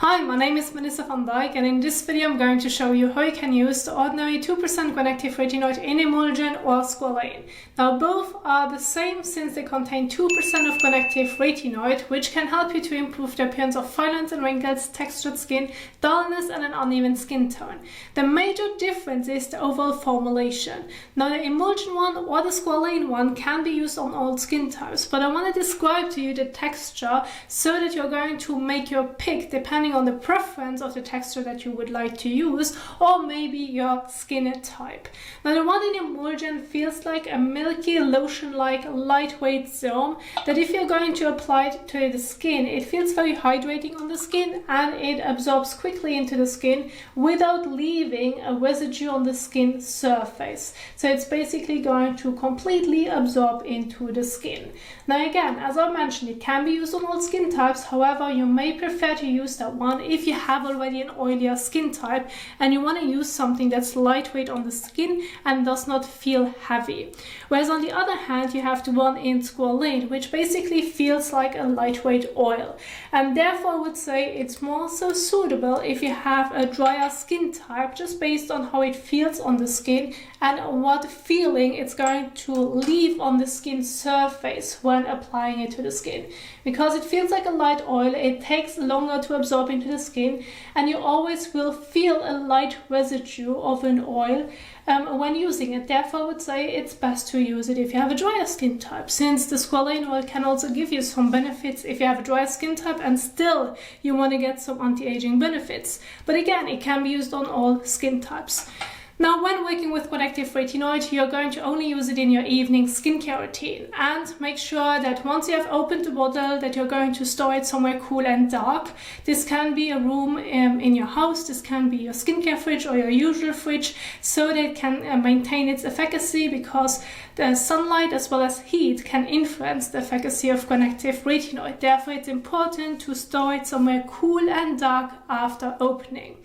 Hi, my name is Melissa van Dijk, and in this video I'm going to show you how you can use the ordinary 2% Granactive Retinoid in Emulsion or Squalane. Now both are the same since they contain 2% of Granactive Retinoid, which can help you to improve the appearance of fine lines and wrinkles, textured skin, dullness and an uneven skin tone. The major difference is the overall formulation. Now the Emulsion one or the Squalane one can be used on all skin types, but I want to describe to you the texture so that you're going to make your pick depending on the preference of the texture that you would like to use, or maybe your skin type. Now the one in Emulsion feels like a milky lotion-like lightweight serum that if you're going to apply it to the skin, it feels very hydrating on the skin and it absorbs quickly into the skin without leaving a residue on the skin surface. So it's basically going to completely absorb into the skin. Now again, as I mentioned, it can be used on all skin types. However, you may prefer to use that one if you have already an oilier skin type and you want to use something that's lightweight on the skin and does not feel heavy. Whereas on the other hand, you have the one in Squalane, which basically feels like a lightweight oil. And therefore I would say it's more so suitable if you have a drier skin type, just based on how it feels on the skin and what feeling it's going to leave on the skin surface when applying it to the skin. Because it feels like a light oil, it takes longer to absorb into the skin and you always will feel a light residue of an oil when using it. Therefore I would say it's best to use it if you have a drier skin type, since the Squalane oil can also give you some benefits if you have a drier skin type and still you want to get some anti-aging benefits. But again, it can be used on all skin types. Now, when working with Granactive Retinoid, you're going to only use it in your evening skincare routine, and make sure that once you have opened the bottle that you're going to store it somewhere cool and dark. This can be a room in your house, this can be your skincare fridge or your usual fridge, so that it can maintain its efficacy, because the sunlight as well as heat can influence the efficacy of Granactive Retinoid. Therefore, it's important to store it somewhere cool and dark after opening.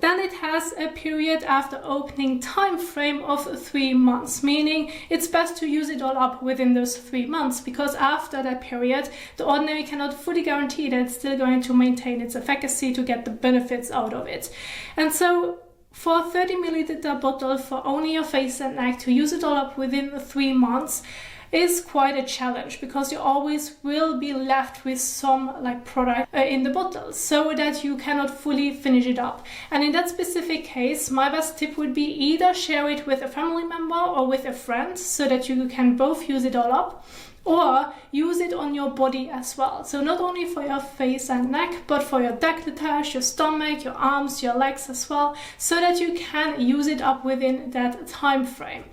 Then it has a period after opening time frame of 3 months, meaning it's best to use it all up within those 3 months, because after that period, the ordinary cannot fully guarantee that it's still going to maintain its efficacy to get the benefits out of it. And so for a 30 milliliter bottle for only your face and neck, to use it all up within 3 months is quite a challenge, because you always will be left with some product in the bottle, so that you cannot fully finish it up. And in that specific case, my best tip would be either share it with a family member or with a friend, so that you can both use it all up, or use it on your body as well. So not only for your face and neck, but for your décolletage, your stomach, your arms, your legs as well, so that you can use it up within that time frame.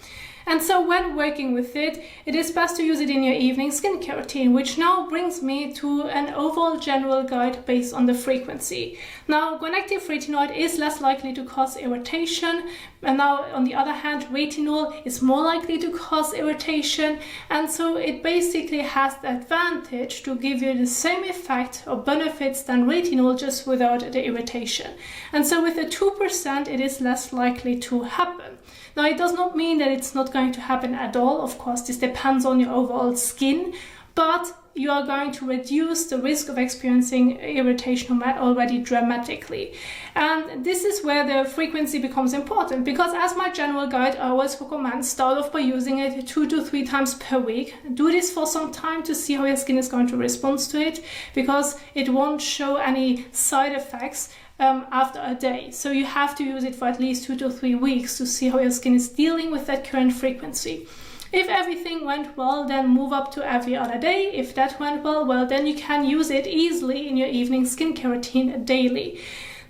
And so when working with it, it is best to use it in your evening skincare routine, which now brings me to an overall general guide based on the frequency. Now, Granactive Retinoid is less likely to cause irritation, and now on the other hand, retinol is more likely to cause irritation, and so it basically has the advantage to give you the same effect or benefits than retinol, just without the irritation. And so with the 2%, it is less likely to happen. Now, it does not mean that it's not going to happen at all. Of course, this depends on your overall skin, but you are going to reduce the risk of experiencing irritation already dramatically. And this is where the frequency becomes important, because as my general guide, I always recommend start off by using it 2 to 3 times per week. Do this for some time to see how your skin is going to respond to it, because it won't show any side effects after a day. So you have to use it for at least 2 to 3 weeks to see how your skin is dealing with that current frequency. If everything went well, then move up to every other day. If that went well, then you can use it easily in your evening skincare routine daily.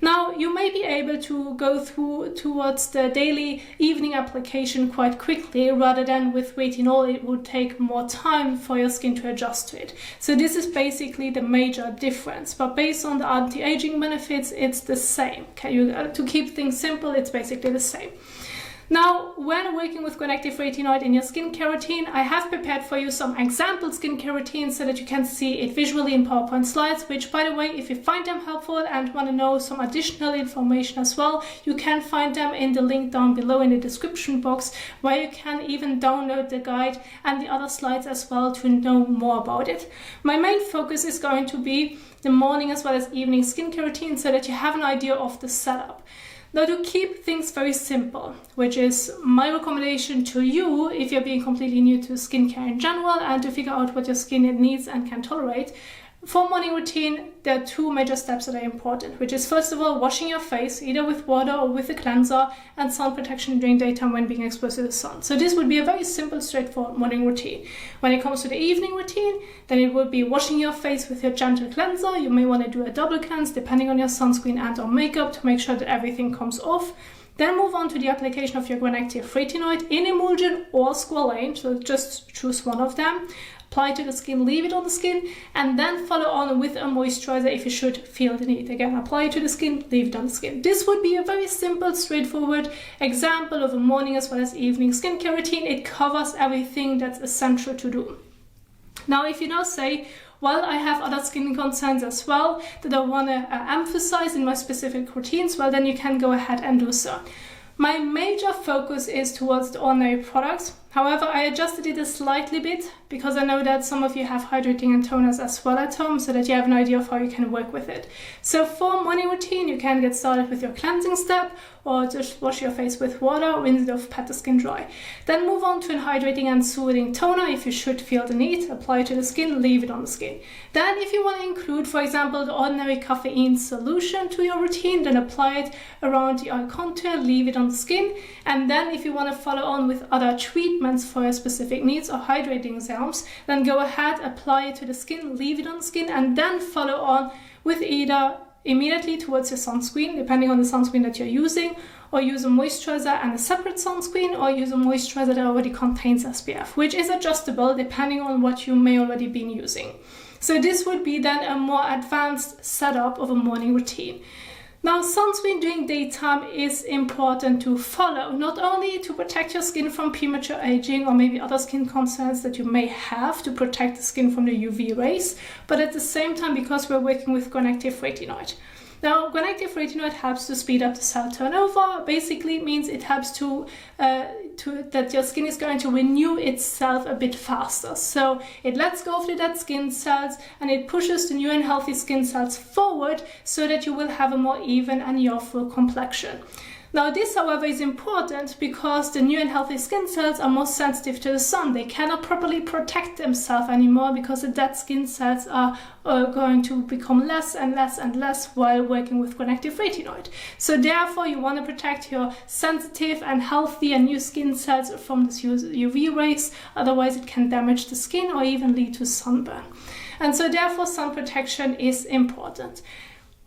Now, you may be able to go towards the daily evening application quite quickly, rather than with retinol, it would take more time for your skin to adjust to it. So this is basically the major difference, but based on the anti-aging benefits, it's the same. Okay, to keep things simple, it's basically the same. Now, when working with Granactive Retinoid in your skincare routine, I have prepared for you some example skincare routines so that you can see it visually in PowerPoint slides, which, by the way, if you find them helpful and want to know some additional information as well, you can find them in the link down below in the description box, where you can even download the guide and the other slides as well to know more about it. My main focus is going to be the morning as well as evening skincare routine so that you have an idea of the setup. Now, to keep things very simple, which is my recommendation to you if you're being completely new to skincare in general and to figure out what your skin needs and can tolerate, for morning routine, there are two major steps that are important, which is first of all washing your face either with water or with a cleanser, and sun protection during daytime when being exposed to the sun. So this would be a very simple, straightforward morning routine. When it comes to the evening routine, then it would be washing your face with your gentle cleanser. You may want to do a double cleanse depending on your sunscreen and or makeup to make sure that everything comes off. Then move on to the application of your Granactive Retinoid in Emulsion or Squalane, so just choose one of them. Apply to the skin, leave it on the skin, and then follow on with a moisturizer if you should feel the need. Again, apply it to the skin, leave it on the skin. This would be a very simple, straightforward example of a morning as well as evening skincare routine. It covers everything that's essential to do. Now, if you now say, well, I have other skin concerns as well that I want to emphasize in my specific routines, well, then you can go ahead and do so. My major focus is towards the ordinary products. However, I adjusted it a slightly bit because I know that some of you have hydrating and toners as well at home, so that you have an idea of how you can work with it. So for morning routine, you can get started with your cleansing step or just wash your face with water, rinse it off, pat the skin dry. Then move on to an hydrating and soothing toner if you should feel the need. Apply to the skin, leave it on the skin. Then if you want to include, for example, the ordinary caffeine solution to your routine, then apply it around the eye contour, leave it on the skin. And then if you want to follow on with other treatments for your specific needs or hydrating serums, then go ahead, apply it to the skin, leave it on the skin, and then follow on with either immediately towards your sunscreen, depending on the sunscreen that you're using, or use a moisturizer and a separate sunscreen, or use a moisturizer that already contains SPF, which is adjustable depending on what you may already been using. So this would be then a more advanced setup of a morning routine. Now, sunscreen during daytime is important to follow, not only to protect your skin from premature aging or maybe other skin concerns that you may have to protect the skin from the UV rays, but at the same time because we're working with Granactive Retinoid. Now, Granactive Retinoid helps to speed up the cell turnover. Basically, it means it helps that your skin is going to renew itself a bit faster. So it lets go of the dead skin cells and it pushes the new and healthy skin cells forward so that you will have a more even and youthful complexion. Now, this, however, is important because the new and healthy skin cells are more sensitive to the sun. They cannot properly protect themselves anymore because the dead skin cells are going to become less and less and less while working with Granactive Retinoid. So therefore, you want to protect your sensitive and healthy and new skin cells from this UV rays. Otherwise, it can damage the skin or even lead to sunburn. And so therefore, sun protection is important.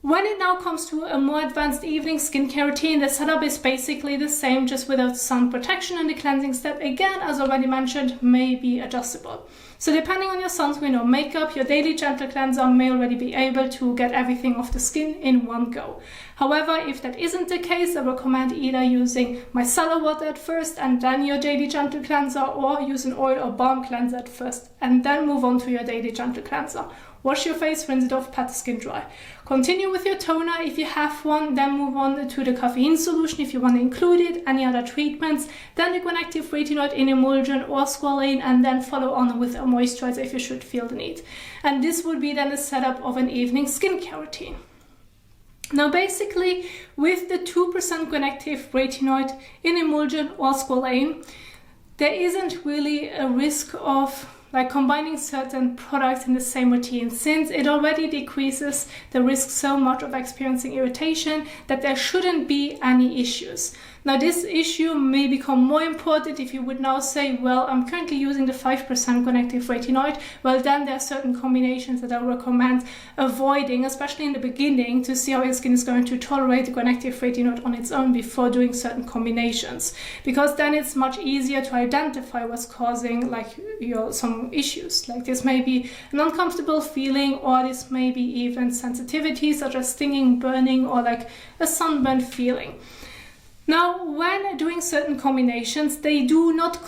When it now comes to a more advanced evening skincare routine, the setup is basically the same, just without sun protection, and the cleansing step, again, as already mentioned, may be adjustable. So depending on your sunscreen or makeup, your daily gentle cleanser may already be able to get everything off the skin in one go. However, if that isn't the case, I recommend either using micellar water at first and then your daily gentle cleanser, or use an oil or balm cleanser at first and then move on to your daily gentle cleanser. Wash your face, rinse it off, pat the skin dry. Continue with your toner if you have one, then move on to the caffeine solution if you want to include it, any other treatments, then the Granactive Retinoid in Emulsion or Squalane, and then follow on with a moisturizer if you should feel the need. And this would be then the setup of an evening skincare routine. Now, basically, with the 2% Granactive Retinoid in Emulsion or Squalane, there isn't really a risk of combining certain products in the same routine, since it already decreases the risk so much of experiencing irritation that there shouldn't be any issues. Now, this issue may become more important if you would now say, well, I'm currently using the 5% Granactive Retinoid. Well, then there are certain combinations that I recommend avoiding, especially in the beginning, to see how your skin is going to tolerate the Granactive Retinoid on its own before doing certain combinations. Because then it's much easier to identify what's causing some issues. Like this may be an uncomfortable feeling, or this may be even sensitivity such as stinging, burning, or like a sunburn feeling. Now, when doing certain combinations, they do not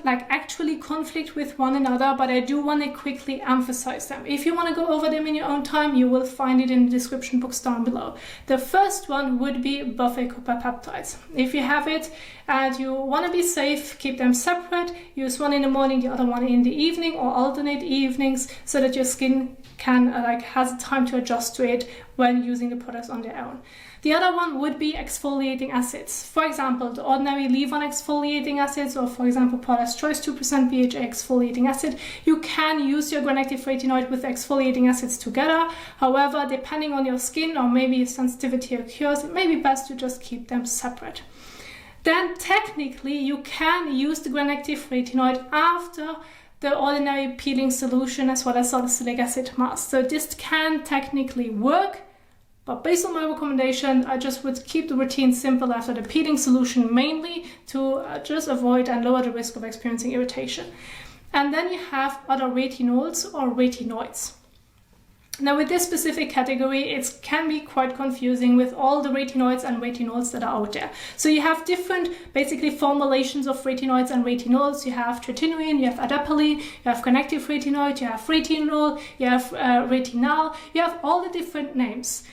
actually conflict with one another, but I do want to quickly emphasize them. If you want to go over them in your own time, you will find it in the description box down below. The first one would be buffet copper peptides. If you have it and you want to be safe, keep them separate. Use one in the morning, the other one in the evening, or alternate evenings, so that your skin can has time to adjust to it when using the products on their own. The other one would be exfoliating acids. For example, the ordinary leave-on exfoliating acids, or for example, Paula's Choice 2% BHA exfoliating acid. You can use your Granactive Retinoid with exfoliating acids together. However, depending on your skin or maybe sensitivity occurs, it may be best to just keep them separate. Then technically, you can use the Granactive Retinoid after the ordinary peeling solution as well as salicylic acid mask. So this can technically work. But based on my recommendation, I just would keep the routine simple after the peeling solution, mainly to just avoid and lower the risk of experiencing irritation. And then you have other retinols or retinoids. Now with this specific category, it can be quite confusing with all the retinoids and retinols that are out there. So you have different basically formulations of retinoids and retinols. You have tretinoin, you have adapalene, you have Granactive Retinoid, you have retinol, you have retinal, you have all the different names.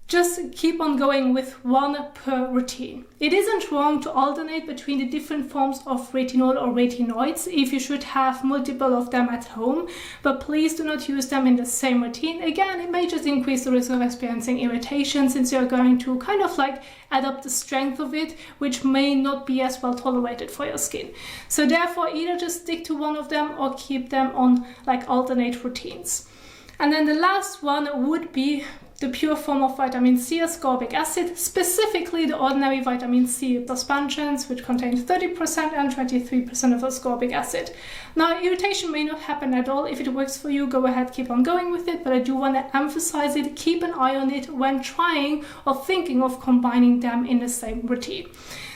Just keep on going with one per routine. It isn't wrong to alternate between the different forms of retinol or retinoids if you should have multiple of them at home, but please do not use them in the same routine. Again, it may just increase the risk of experiencing irritation, since you're going to kind of add up the strength of it, which may not be as well tolerated for your skin. So therefore, either just stick to one of them or keep them on alternate routines. And then the last one would be the pure form of vitamin C, ascorbic acid, specifically the ordinary vitamin C suspensions, which contain 30% and 23% of ascorbic acid. Now, irritation may not happen at all. If it works for you, go ahead, keep on going with it, but I do want to emphasize it. Keep an eye on it when trying or thinking of combining them in the same routine.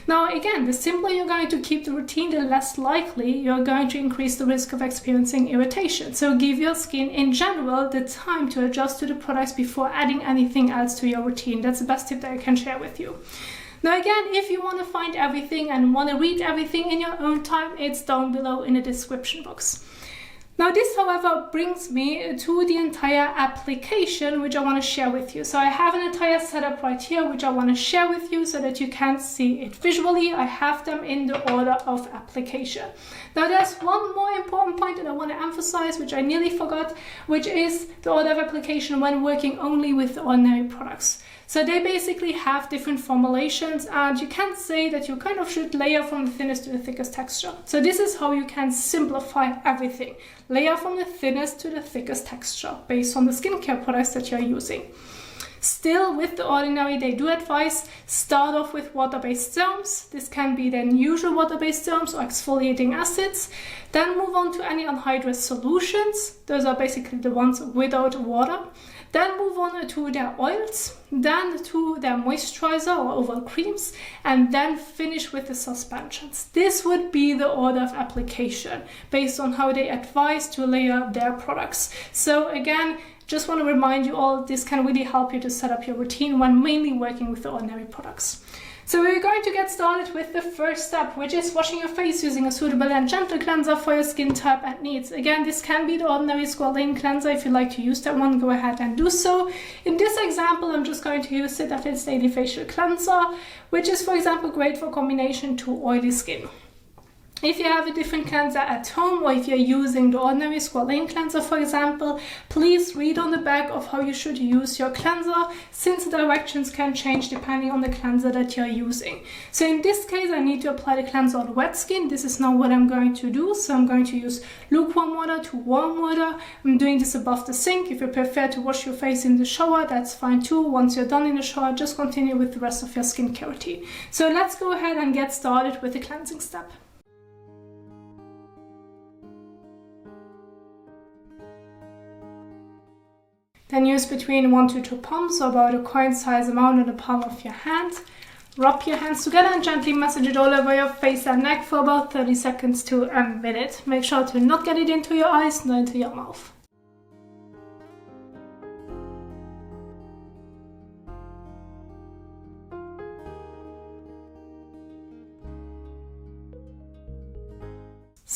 Now, again, the simpler you're going to keep the routine, the less likely you're going to increase the risk of experiencing irritation. So give your skin in general the time to adjust to the products before adding anything else to your routine. That's the best tip that I can share with you. Now again, if you want to find everything and want to read everything in your own time, it's down below in the description box. Now this, however, brings me to the entire application, which I want to share with you. So I have an entire setup right here, which I want to share with you so that you can see it visually. I have them in the order of application. Now there's one more important point that I want to emphasize, which I nearly forgot, which is the order of application when working only with ordinary products. So they basically have different formulations, and you can say that you kind of should layer from the thinnest to the thickest texture. So this is how you can simplify everything. Layer from the thinnest to the thickest texture based on the skincare products that you're using. Still, with the ordinary, they do advise start off with water-based serums. This can be then usual water-based serums or exfoliating acids. Then move on to any anhydrous solutions. Those are basically the ones without water. Then move on to their oils, then to their moisturizer or oval creams, and then finish with the suspensions. This would be the order of application based on how they advise to layer their products. So again, just want to remind you all, this can really help you to set up your routine when mainly working with the ordinary products. So we're going to get started with the first step, which is washing your face using a suitable and gentle cleanser for your skin type and needs. Again, this can be the ordinary Squalane cleanser. If you like to use that one, go ahead and do so. In this example, I'm just going to use Cetaphil's Daily Facial Cleanser, which is, for example, great for combination to oily skin. If you have a different cleanser at home, or if you're using the ordinary Squalane cleanser, for example, please read on the back of how you should use your cleanser, since the directions can change depending on the cleanser that you're using. So in this case, I need to apply the cleanser on wet skin. This is now what I'm going to do. So I'm going to use lukewarm water to warm water. I'm doing this above the sink. If you prefer to wash your face in the shower, that's fine too. Once you're done in the shower, just continue with the rest of your skincare routine. So let's go ahead and get started with the cleansing step. Then use between 1 to 2 pumps, so about a coin-size amount on the palm of your hand. Rub your hands together and gently massage it all over your face and neck for about 30 seconds to a minute. Make sure to not get it into your eyes, nor into your mouth.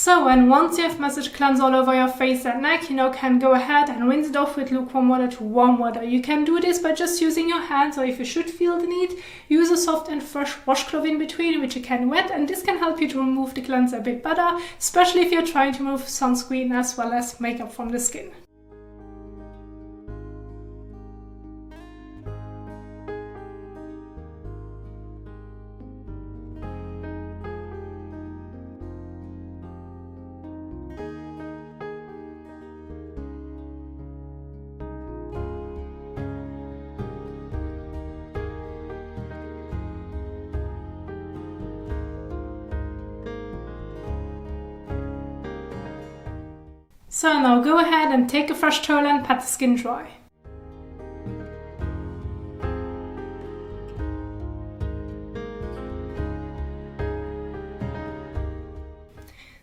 So, and once you have massage cleanse all over your face and neck, you can go ahead and rinse it off with lukewarm water to warm water. You can do this by just using your hands, or if you should feel the need, use a soft and fresh washcloth in between, which you can wet, and this can help you to remove the cleanser a bit better, especially if you're trying to remove sunscreen as well as makeup from the skin. So now go ahead and take a fresh towel and pat the skin dry.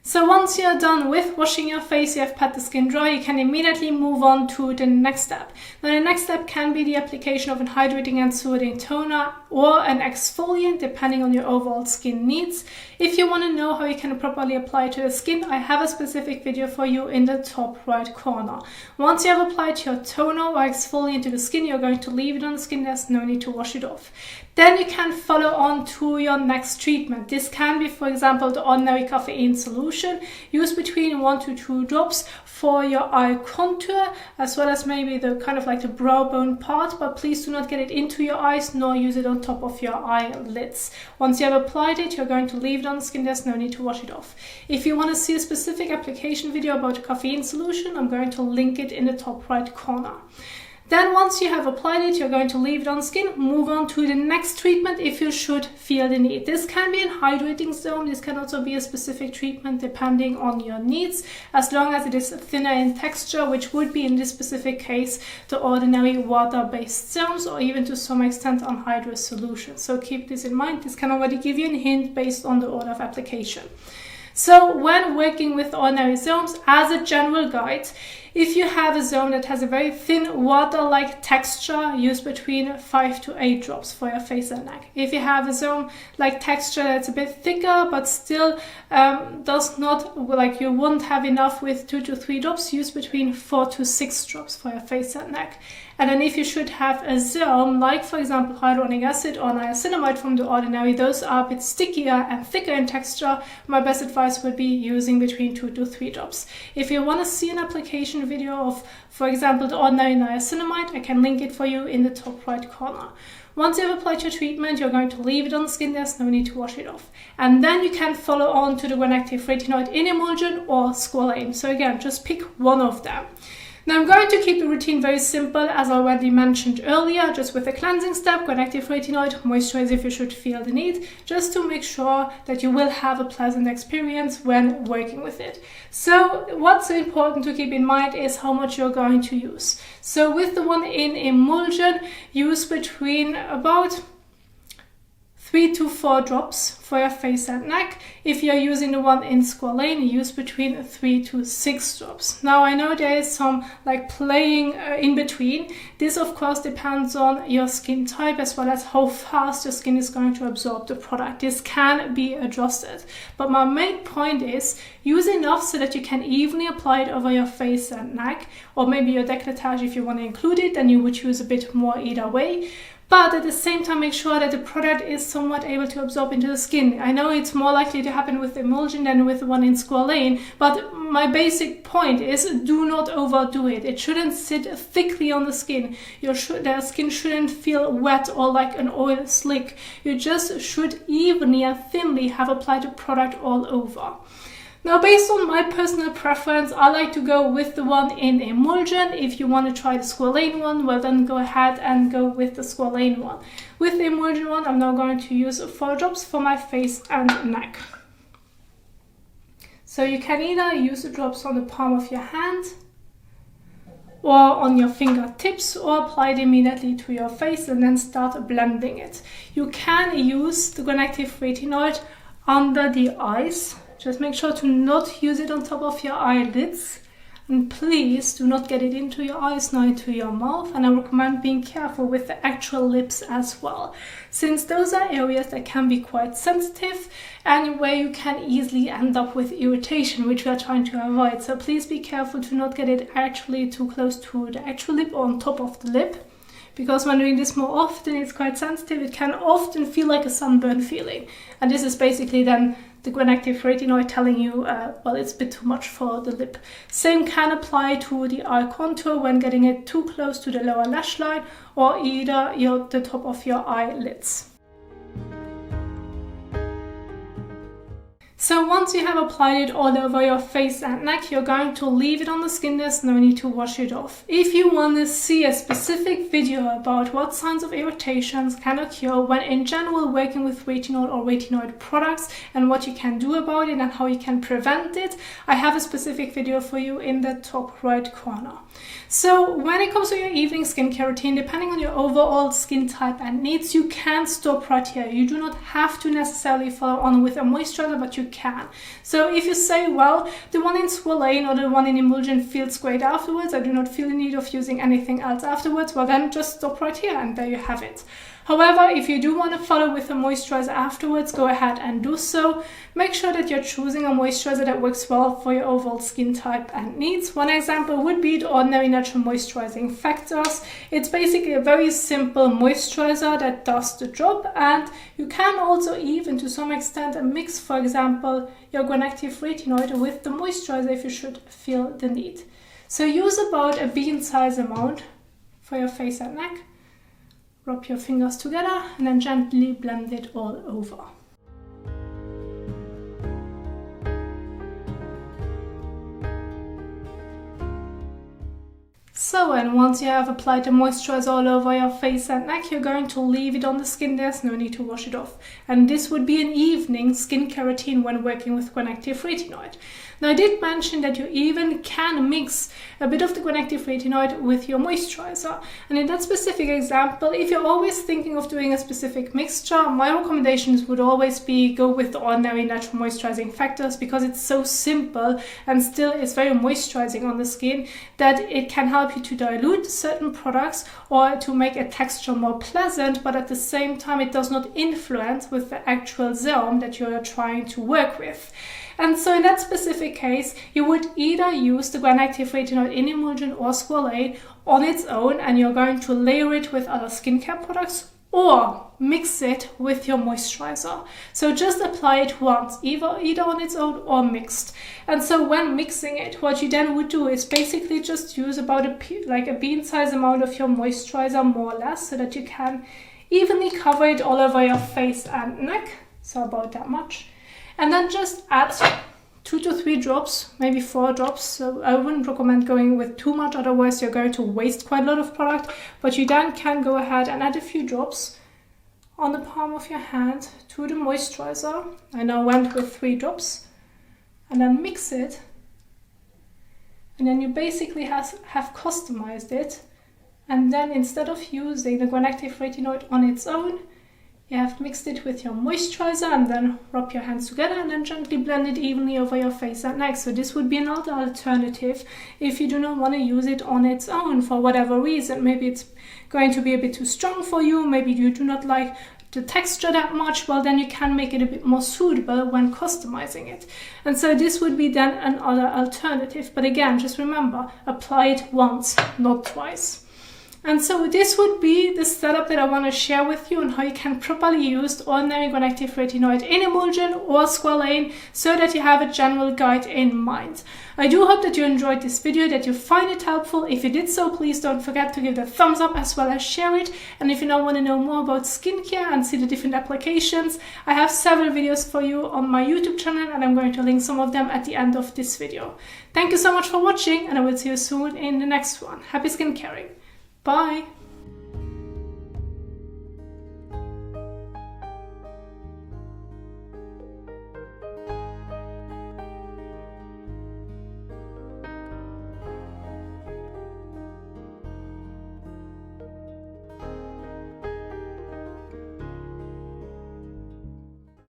So once you're done with washing your face, you have pat the skin dry, you can immediately move on to the next step. Now the next step can be the application of an hydrating and soothing toner or an exfoliant, depending on your overall skin needs. If you want to know how you can properly apply to the skin, I have a specific video for you in the top right corner. Once you have applied your toner or exfoliant to the skin, you're going to leave it on the skin, there's no need to wash it off. Then you can follow on to your next treatment. This can be, for example, the ordinary caffeine solution, used between 1 to 2 drops for your eye contour, as well as maybe the kind of like the brow bone part, but please do not get it into your eyes, nor use it on top of your eyelids. Once you have applied it, you're going to leave it on the skin, there's no need to wash it off. If you want to see a specific application video about a caffeine solution, I'm going to link it in the top right corner. Then once you have applied it, you're going to leave it on the skin, move on to the next treatment if you should feel the need. This can be an hydrating serum, this can also be a specific treatment depending on your needs, as long as it is thinner in texture, which would be in this specific case the ordinary water-based serums, or even to some extent anhydrous solutions. So keep this in mind, this can already give you a hint based on the order of application. So when working with ordinary serums, as a general guide, if you have a serum that has a very thin water-like texture, use between 5 to 8 drops for your face and neck. If you have a serum-like texture that's a bit thicker but still does not, like you won't have enough with 2 to 3 drops, use between 4 to 6 drops for your face and neck. And then if you should have a serum, like for example hyaluronic acid or niacinamide from The Ordinary, those are a bit stickier and thicker in texture, my best advice would be using between 2 to 3 drops. If you want to see an application video of, for example, The Ordinary niacinamide, I can link it for you in the top right corner. Once you have applied your treatment, you're going to leave it on the skin, there's no need to wash it off. And then you can follow on to the Granactive Retinoid in Emulsion or Squalane. So again, just pick one of them. Now I'm going to keep the routine very simple, as already mentioned earlier, just with a cleansing step, Granactive Retinoid, moisturize if you should feel the need, just to make sure that you will have a pleasant experience when working with it. So what's important to keep in mind is how much you're going to use. So with the one in Emulsion, use between about 3 to 4 drops for your face and neck. If you're using the one in Squalane, use between 3 to 6 drops. Now I know there is some like playing in between. This of course depends on your skin type as well as how fast your skin is going to absorb the product. This can be adjusted. But my main point is use enough so that you can evenly apply it over your face and neck, or maybe your décolletage if you want to include it, then you would use a bit more either way. But at the same time, make sure that the product is somewhat able to absorb into the skin. I know it's more likely to happen with Emulsion than with the one in Squalane, but my basic point is do not overdo it. It shouldn't sit thickly on the skin. The skin shouldn't feel wet or like an oil slick. You just should evenly and thinly have applied the product all over. Now, based on my personal preference, I like to go with the one in Emulsion. If you want to try the Squalane one, well then go ahead and go with the Squalane one. With the Emulsion one, I'm now going to use 4 drops for my face and neck. So you can either use the drops on the palm of your hand or on your fingertips, or apply it immediately to your face and then start blending it. You can use the Granactive Retinoid under the eyes. Just make sure to not use it on top of your eyelids. And please do not get it into your eyes nor into your mouth, and I recommend being careful with the actual lips as well, since those are areas that can be quite sensitive and where you can easily end up with irritation, which we are trying to avoid. So please be careful to not get it actually too close to the actual lip or on top of the lip, because when doing this more often, it's quite sensitive. It can often feel like a sunburn feeling, and this is basically then the Granactive Retinoid telling you, well, it's a bit too much for the lip. Same can apply to the eye contour when getting it too close to the lower lash line or either the top of your eyelids. So once you have applied it all over your face and neck, you're going to leave it on the skin. There's no need to wash it off. If you want to see a specific video about what signs of irritations can occur when in general working with retinoid or retinoid products and what you can do about it and how you can prevent it, I have a specific video for you in the top right corner. So when it comes to your evening skincare routine, depending on your overall skin type and needs, you can stop right here. You do not have to necessarily follow on with a moisturizer, but you can. So if you say, well, the one in Squalane or the one in Emulsion feels great afterwards, I do not feel the need of using anything else afterwards, well then just stop right here and there you have it. However, if you do want to follow with a moisturizer afterwards, go ahead and do so. Make sure that you're choosing a moisturizer that works well for your overall skin type and needs. One example would be the Ordinary Natural Moisturizing Factors. It's basically a very simple moisturizer that does the job, and you can also even to some extent mix, for example, your Granactive Retinoid with the moisturizer if you should feel the need. So use about a bean size amount for your face and neck. Rub your fingers together and then gently blend it all over. So, and once you have applied the moisturizer all over your face and neck, you're going to leave it on the skin. There's no need to wash it off. And this would be an evening skincare routine when working with Granactive Retinoid. Now, I did mention that you even can mix a bit of the Granactive Retinoid with your moisturizer. And in that specific example, if you're always thinking of doing a specific mixture, my recommendations would always be go with the Ordinary Natural Moisturizing Factors, because it's so simple and still is very moisturizing on the skin that it can help you to dilute certain products or to make a texture more pleasant, but at the same time it does not influence with the actual serum that you're trying to work with. And so in that specific case, you would either use the Granactive Retinoid in Emulsion or Squalane on its own, and you're going to layer it with other skincare products, or mix it with your moisturizer. So just apply it once, either on its own or mixed. And so when mixing it, what you then would do is basically just use about a bean size amount of your moisturizer, more or less, so that you can evenly cover it all over your face and neck. So about that much. And then just add 2 to 3 drops, maybe 4 drops. So I wouldn't recommend going with too much, otherwise you're going to waste quite a lot of product. But you then can go ahead and add a few drops on the palm of your hand to the moisturizer. I now went with 3 drops. And then mix it. And then you basically have customized it. And then instead of using the Granactive Retinoid on its own, you have mixed it with your moisturizer, and then rub your hands together and then gently blend it evenly over your face and neck. So this would be another alternative if you do not want to use it on its own for whatever reason. Maybe it's going to be a bit too strong for you, maybe you do not like the texture that much, well then you can make it a bit more suitable when customizing it. And so this would be then another alternative. But again, just remember, apply it once, not twice. And so this would be the setup that I want to share with you on how you can properly use the Ordinary Granactive Retinoid in Emulsion or Squalane, so that you have a general guide in mind. I do hope that you enjoyed this video, that you find it helpful. If you did so, please don't forget to give it a thumbs up as well as share it. And if you now want to know more about skincare and see the different applications, I have several videos for you on my YouTube channel, and I'm going to link some of them at the end of this video. Thank you so much for watching, and I will see you soon in the next one. Happy skincaring! Bye!